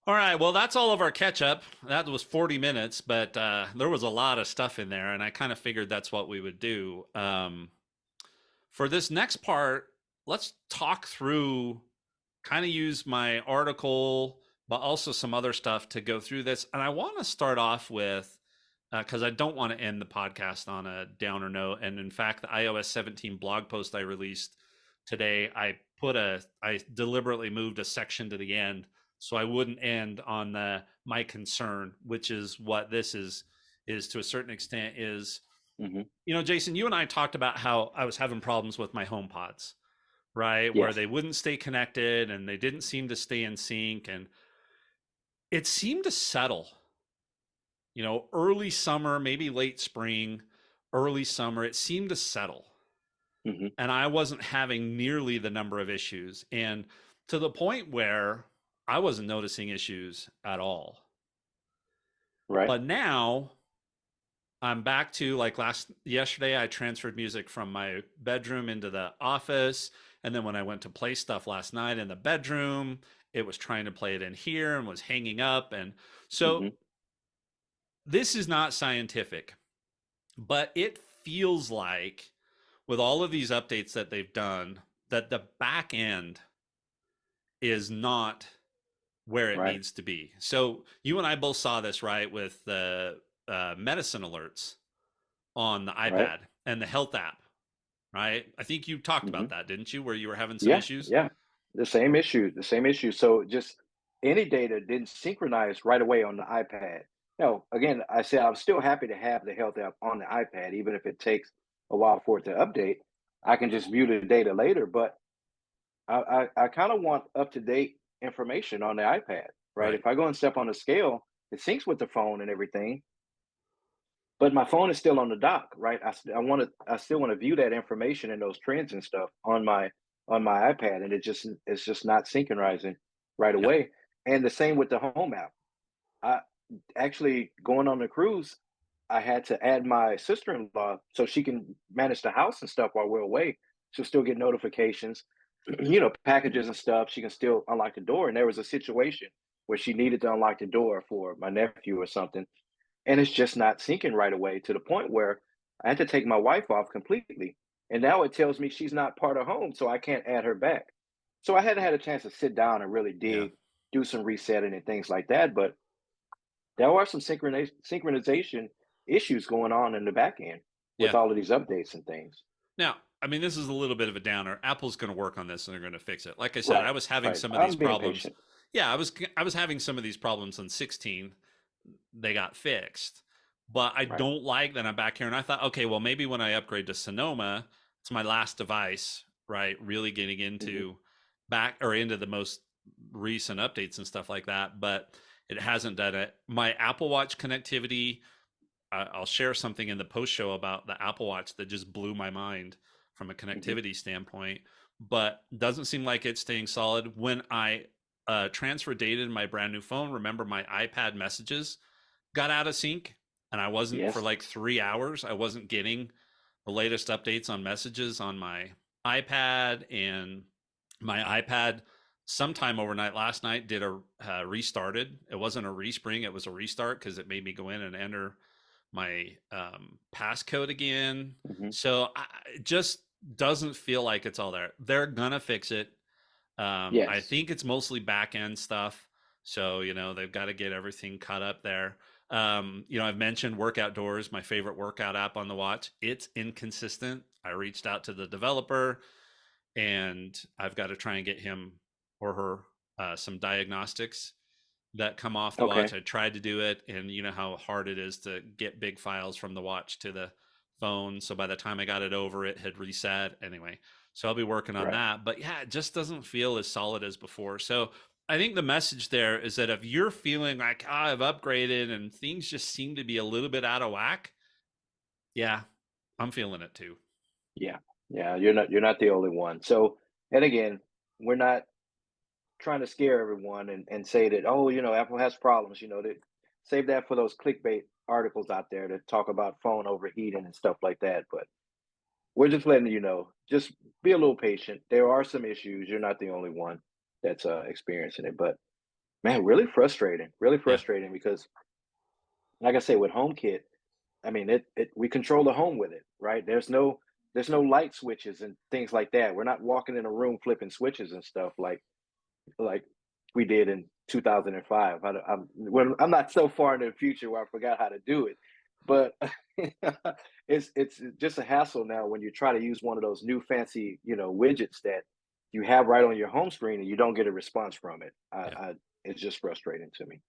All right, well, that's all of our catch up. That was 40 minutes, but there was a lot of stuff in there, and I kind of figured that's what we would do. For this next part, let's talk through, kind of use my article, but also some other stuff to go through this. And I want to start off with, because I don't want to end the podcast on a downer note. And in fact, the iOS 17 blog post I released today, I deliberately moved a section to the end so I wouldn't end on my concern, which is what this is to a certain extent is, Hmm. Jason, you and I talked about how I was having problems with my home pods, right? Where Yes. they wouldn't stay connected and they didn't seem to stay in sync. And it seemed to settle, early summer, maybe late spring, early summer, it seemed to settle. Hmm. And I wasn't having nearly the number of issues. And to the point where I wasn't noticing issues at all. Right. But now I'm back to like yesterday, I transferred music from my bedroom into the office. And then when I went to play stuff last night in the bedroom, it was trying to play it in here and was hanging up. And so Hmm. this is not scientific, but it feels like with all of these updates that they've done, that the back end is not where it Right. needs to be. So you and I both saw this, right, with the medicine alerts on the Right. iPad and the health app, right? I think you talked about Hmm. that, didn't you? Where you were having some Yeah. issues? Yeah. The same issue. The same issue. So just any data didn't synchronize right away on the iPad. Now, again, I said I'm still happy to have the health app on the iPad, even if it takes a while for it to update. I can just view the data later, but I kind of want up to date information on the iPad, right? Right. If I go and step on the scale, it syncs with the phone and everything, but my phone is still on the dock, right? I still want to view that information and those trends and stuff on my iPad, and it's just not synchronizing right Yep. away. And the same with the home app. I actually going on the cruise, I had to add my sister-in-law so she can manage the house and stuff while we're away. She'll still get notifications, packages and stuff. She can still unlock the door. And there was a situation where she needed to unlock the door for my nephew or something, and it's just not syncing right away to the point where I had to take my wife off completely. And now it tells me she's not part of home, so I can't add her back. So I hadn't had a chance to sit down and really Yeah. dig, do some resetting and things like that. But there are some synchronization issues going on in the back end with Yeah. all of these updates and things. Now, I mean, this is a little bit of a downer. Apple's going to work on this and they're going to fix it. Like I said, I Right, was having right. some of these I'm being problems. patient. Yeah, I was having some of these problems on 16. They got fixed. But I Right. don't like that I'm back here and I thought, okay, well maybe when I upgrade to Sonoma, it's my last device, right? Really getting Hmm. into back or into the most recent updates and stuff like that, but it hasn't done it. My Apple Watch connectivity, I'll share something in the post show about the Apple Watch that just blew my mind from a Hmm. connectivity standpoint, but doesn't seem like it's staying solid. When I transfer data to my brand new phone, remember my iPad messages got out of sync and I wasn't for Yes. like 3 hours. I wasn't getting the latest updates on messages on my iPad, and my iPad sometime overnight last night did a restarted. It wasn't a respring, it was a restart because it made me go in and enter my passcode again. Hmm. So it just doesn't feel like it's all there. They're gonna fix it. I Yes. think it's mostly back end stuff. So, they've got to get everything cut up there. I've mentioned Workout Doors, my favorite workout app on the watch. It's inconsistent. I reached out to the developer and I've got to try and get him or her some diagnostics that come off the watch. Okay. I tried to do it, and you know how hard it is to get big files from the watch to the phone. So by the time I got it over, it had reset anyway. So I'll be working on Right. that. But yeah, it just doesn't feel as solid as before. So I think the message there is that if you're feeling like I've upgraded and things just seem to be a little bit out of whack, yeah, I'm feeling it too. Yeah. Yeah. You're not the only one. So, and again, we're not trying to scare everyone and say that, oh, Apple has problems, that save that for those clickbait articles out there that talk about phone overheating and stuff like that. But we're just letting you know, just be a little patient. There are some issues. You're not the only one that's experiencing it. But Man, really Yeah. frustrating because, like I say, with HomeKit, I mean, it we control the home with it, right? There's no light switches and things like that. We're not walking in a room flipping switches and stuff like we did in 2005. I'm not so far into the future where I forgot how to do it, but it's just a hassle now when you try to use one of those new fancy widgets that you have right on your home screen and you don't get a response from it. Yeah. It's just frustrating to me.